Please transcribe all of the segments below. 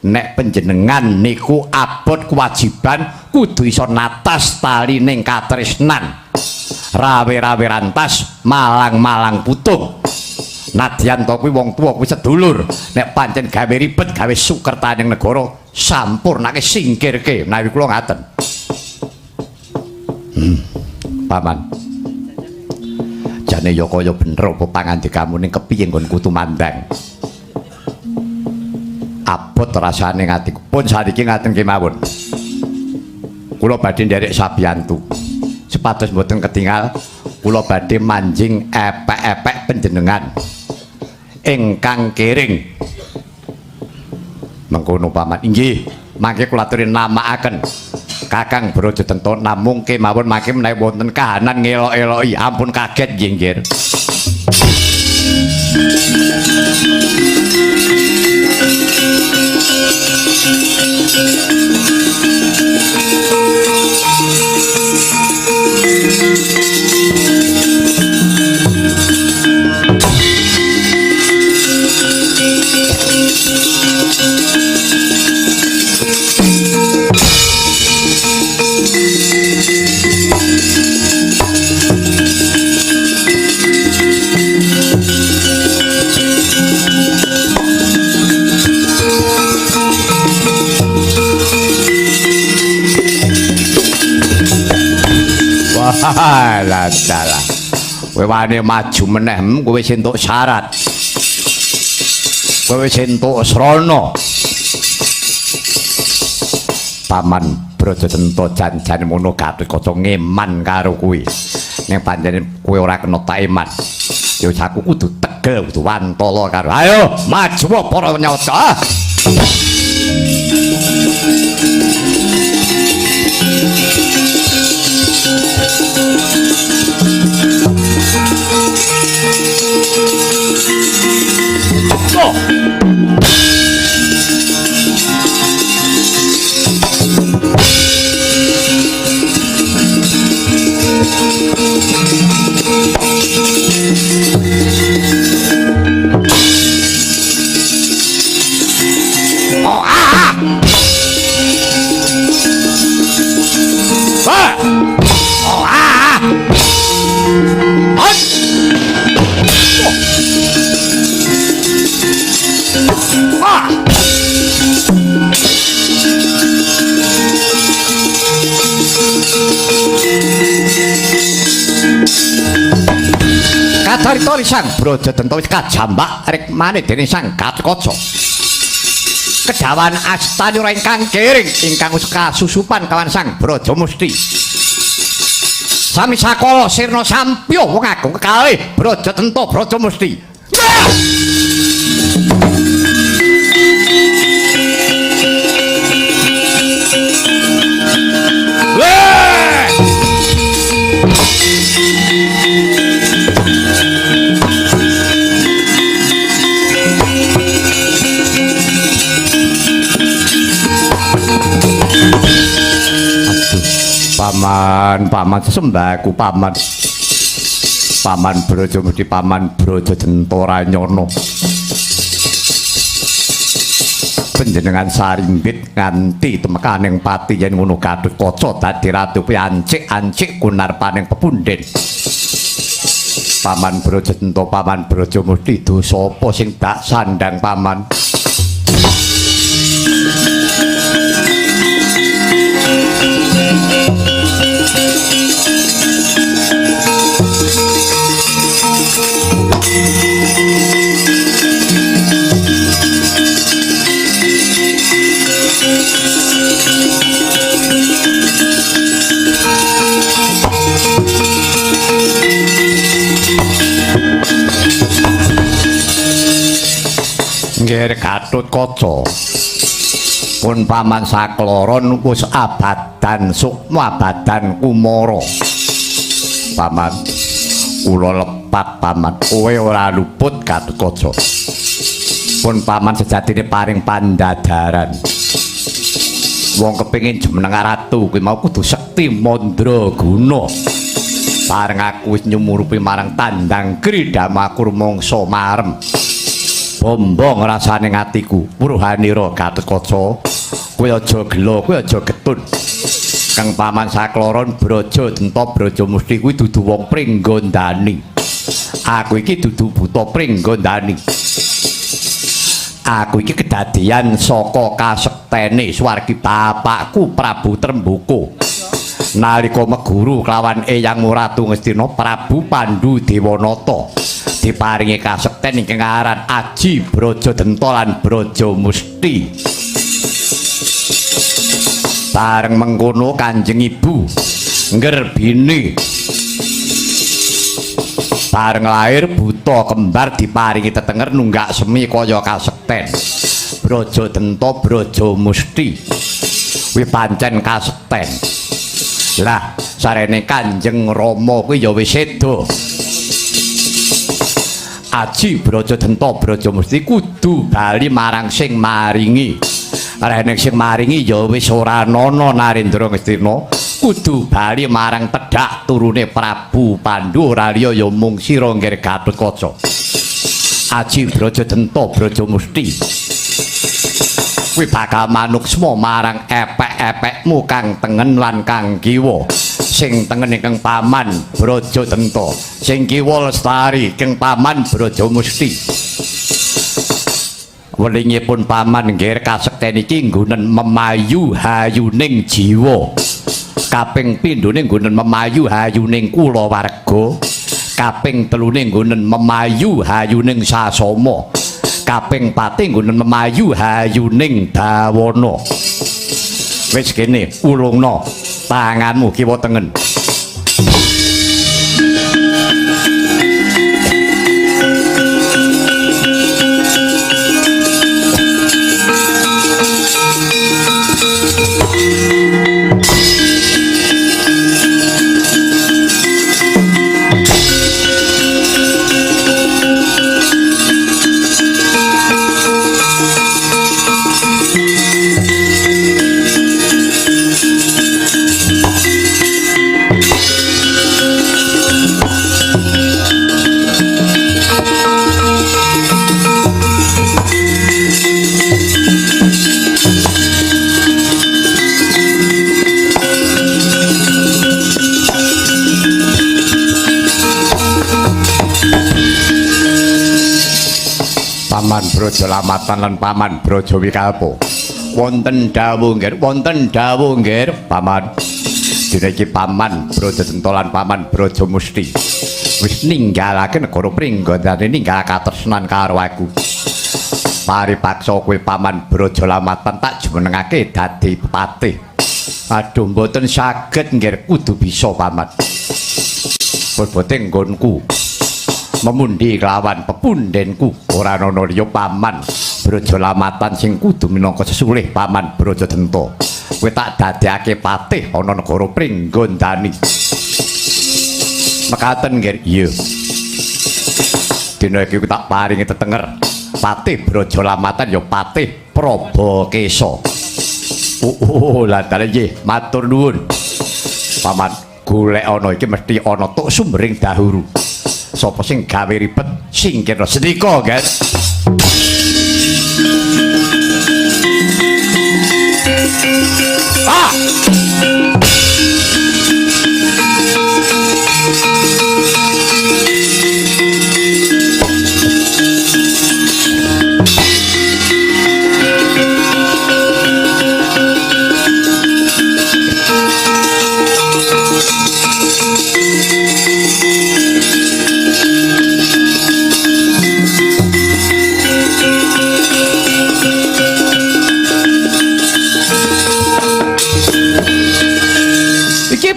nek panjenengan niku abot kewajiban kudu iso natas talining katresnan rawe-rawe rantas malang-malang putung nadyan to kuwi wong tuwa kuwi sedulur nek pancen gawe ribet gawe sukertaning negara sampurnake singkirke menawi kula ngaten paman jane ya kaya bener apa pangandikamu ning kepiye nggonku tumandang abot rasane ngatiku pun saniki ngaten kemawon kula badhe nderek sabiyantu sepados mboten ketingal kula badhe manjing epek-epek panjenengan ingkang kiring mengkono paman inggih mangke kula aturi namaaken Kakang Brodjotento namung kemawon mangke menawi wonten kahanan ngelok-eloki ampun kaget nggih nggih Alah dalah. Kowe wani maju meneh kowe wis entuk syarat. Kowe wis entuk srana. Paman Brodjotento jan-jan mono Gatotkaca ngeman karo kuwi. Ning pancen kowe ora kena tak eman. Ya aku kudu tegel, kudu wantala karo. Ayo maju para nyata. Kacarita Sang Brodjotento wis kajambak rikmane dening Sang Gatotkaca. Kedawan astanyura ingkang kiring ingkang wis kasusupan kawan Sang Brajamusti. Sami sakala sirna sampya wong agung kekalih Brodjotento Brajamusti. Paman sembahku paman Brajamusti paman Brodjotento Ranyana panjenengan sarimbit nganti temekaning pati yen ngono Gatotkaca dadi ratu piancik-ancik kunarpaning pepundhen paman Brodjotento paman Brajamusti dosa apa sing dak sandang paman nggih Gatotkaca pun paman sakloron wis abadan sukma abadan kumara paman kula lepat paman kowe ora luput Gatotkaca pun paman sejatine paring pandadaran wong kepengin jumeneng ratu kuwi mau kudu sekti mandraguna pareng aku wis nyumurupi marang tandang kridamakur mangsa marem bombong rasane atiku Purhanira Gatotkaca kowe aja gelo kowe aja getun Kang paman sakloron Braja Denta Braja Musti kuwi dudu wong pringgondani aku iki dudu buta pringgondani aku iki kedadian saka kasektene swargi bapakku Prabu Tremboko nalika meguru kelawan Eyang Ratu Ngastina Prabu Pandhu Dewanata diparingi kasekten ingkang aran Aji Braja Denta lan Braja Musti. Bareng mengkono Kanjeng Ibu nggerbini bareng lahir buta kembar diparingi tetenger nunggak semi kaya kasekten Braja Denta Braja Musti kuwi pancen kasekten. Lah sarene Kanjeng Rama kuwi ya wis seda Aji Braja Denta Braja Musti kudu bali marang sing maringi. Rene sing maringi ya wis ora ana Narendra Ngastina, kudu bali marang tedhak turune Prabu Pandhu ora liya ya mung sira ngger Gatotkaca. Aji Braja Denta Braja Musti. Kuwi bakal manuksma marang epek-epekmu kang tengen lan kang kiwa. Sing tengen ingkang paman Braja Denta, sing kiwa Lestari kang paman Braja Musti. Welingipun paman nggih kasekten iki nggunen memayu hayuning jiwa. Kaping pindhone nggunen memayu hayuning kulawarga. Kaping telune nggunen memayu hayuning sasama. Kaping pati nggunen memayu hayuning dawana. Wis kene ulungna tanganmu kiwa tengen. Paman Braja Lamatan lan Paman Braja Wikalpa. Wonten dawuh nggih, Paman. Dina iki Paman Braja Denta lan Paman Braja Musti wis ninggalaken negara Pringgondani ninggal katresnan karo aku. Paripaksa kowe Paman Braja Lamatan tak jumenengake dadi patih. Aduh mboten saged nggih kudu bisa Paman. Bobote nggonku memundi kelawan pepundhenku ora ana liya Paman Braja Lamatan sing kudu minangka sesulih Paman Braja Denta. Kowe tak dadekake patih ana negara Pringgondani. Mekaten nggih iya. Dina iki tak paringi tetenger patih Braja Lamatan ya patih Prabakesa. Oh lah nggih matur nuwun. Paman golek ana iki mesti ana tuk sumbering dahuru. Sapa sing gawe ribet singkirna sedika, guys. Ah!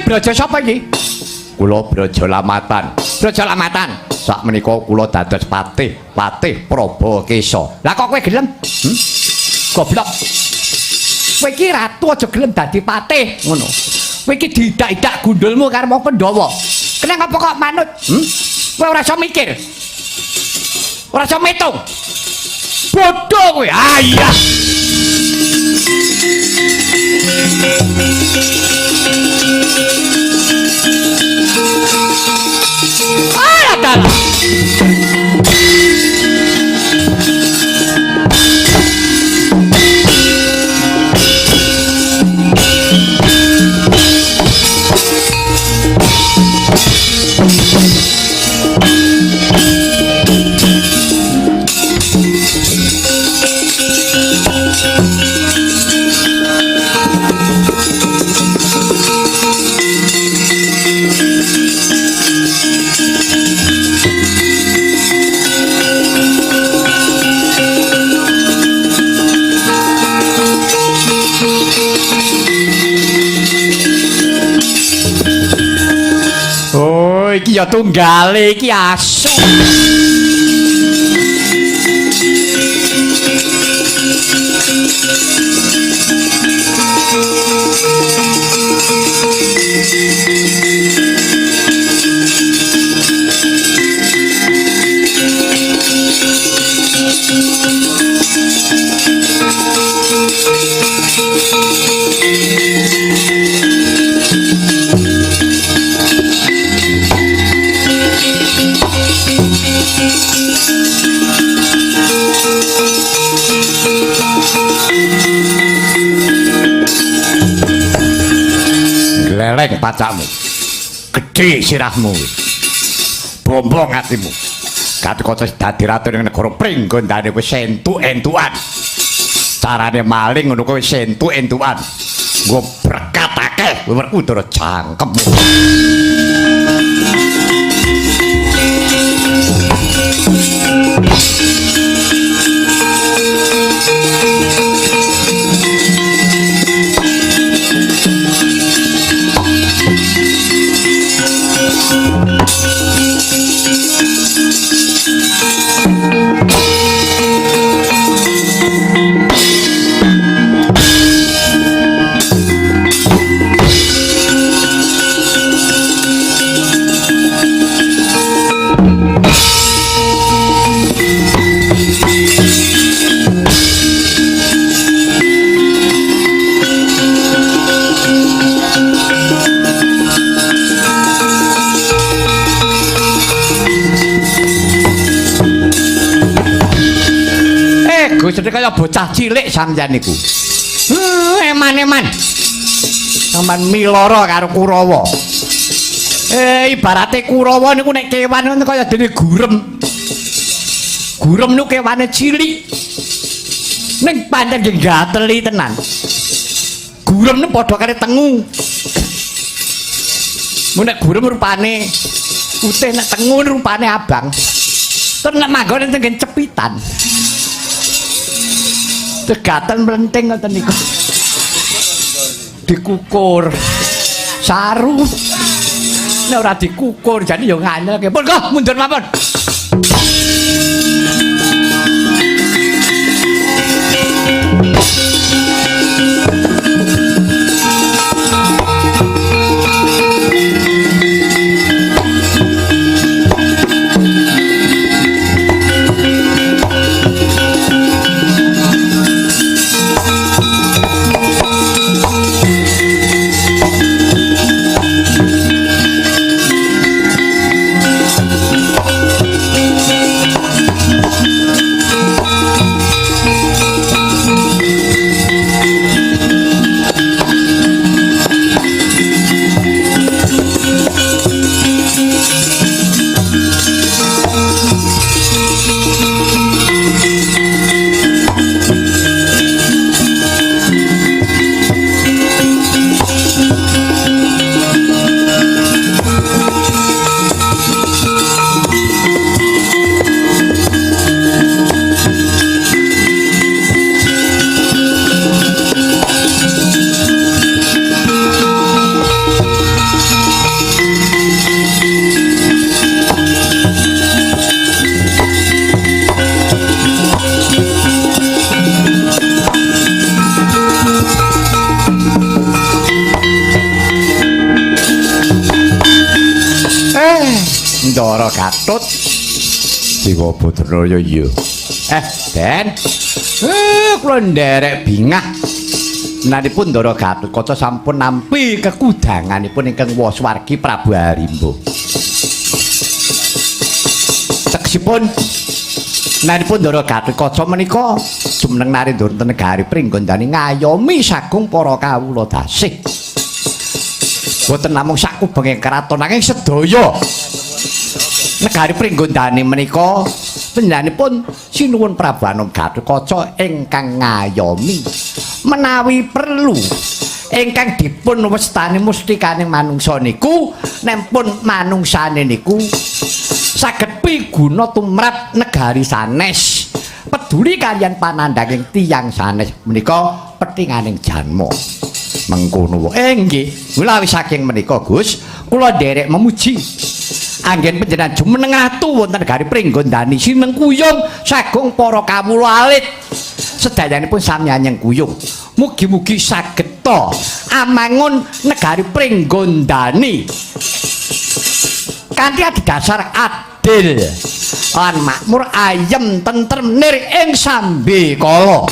Braja sapa iki? Kula Braja Lamatan. Braja Lamatan. Sakmenika kula dados patih Prabakesa. Lah kok kowe gelem? Goblok. Kowe iki ratu aja gelem dadi patih ngono. Kowe iki didak-idak gundulmu karo wong Pandhawa. Kenapa kok manut? Kowe ora iso mikir. Ora iso metung. Bodho kowe. Ayah. ya tunggale iki asu. Gleleng pacakmu, gedhe sirahmu, bombong atimu. Gatotkaca dadi ratu ning negara Pringgondane wis entuk-entukan. Carane maling ngono kowe wis entuk-entukan. Nggo berkat akeh Werkudara jangkemmu. Gusti kaya bocah cilik sampeyan niku. Eman-eman. Sampeyan miloro karo Kurawa. Ibarate Kurawa niku nek kewan kaya dene gurem. Gurem niku kewane cilik. Ning pancen nggih gateli tenan. Gurem niku padha karo tengu. Mun nek gurem rupane putih, nek tengu rupane abang. Terus nek manggone teng cepitan. Tegatan melenting ngoten niku. Dikukur. Saru. Nek ora dikukur jane ya nganyelke. Pun kok mundur mawon. Ndara Gatut Dewa Badraya iya. Den. Kula nderek bingah. Menanipun Ndara Gatotkaca sampun nampi kekudanganipun ingkang waswargi Prabu Harimba. Tegesipun menanipun Ndara Gatotkaca menika jumeneng Narendra wonten negari Pringgondani ngayomi sagung para kawula dasih. Boten namung sakubenging kraton nanging sedaya negari Pringgondani menika panjenenganipun sinuwun Prabu Anom Gatotkaca ingkang ngayomi menawi perlu ingkang dipun westani mustikaning manungsa niku nempun manungsane niku saged piguna tumrap negari sanes peduli kaliyan panandhanging tiyang sanes menika petinganing janma mengkono nggih menawi saking menika Gus kula nderek memuji anggen panjenengan jumeneng atu wonten negari Pringgondani sineng kuyung sagung para kawula alit sedayanipun sami anyeng kuyung mugi-mugi sageta amangun negari Pringgondani kanthi adhedhasar adil lan makmur ayem tentrem nir ing sambe kala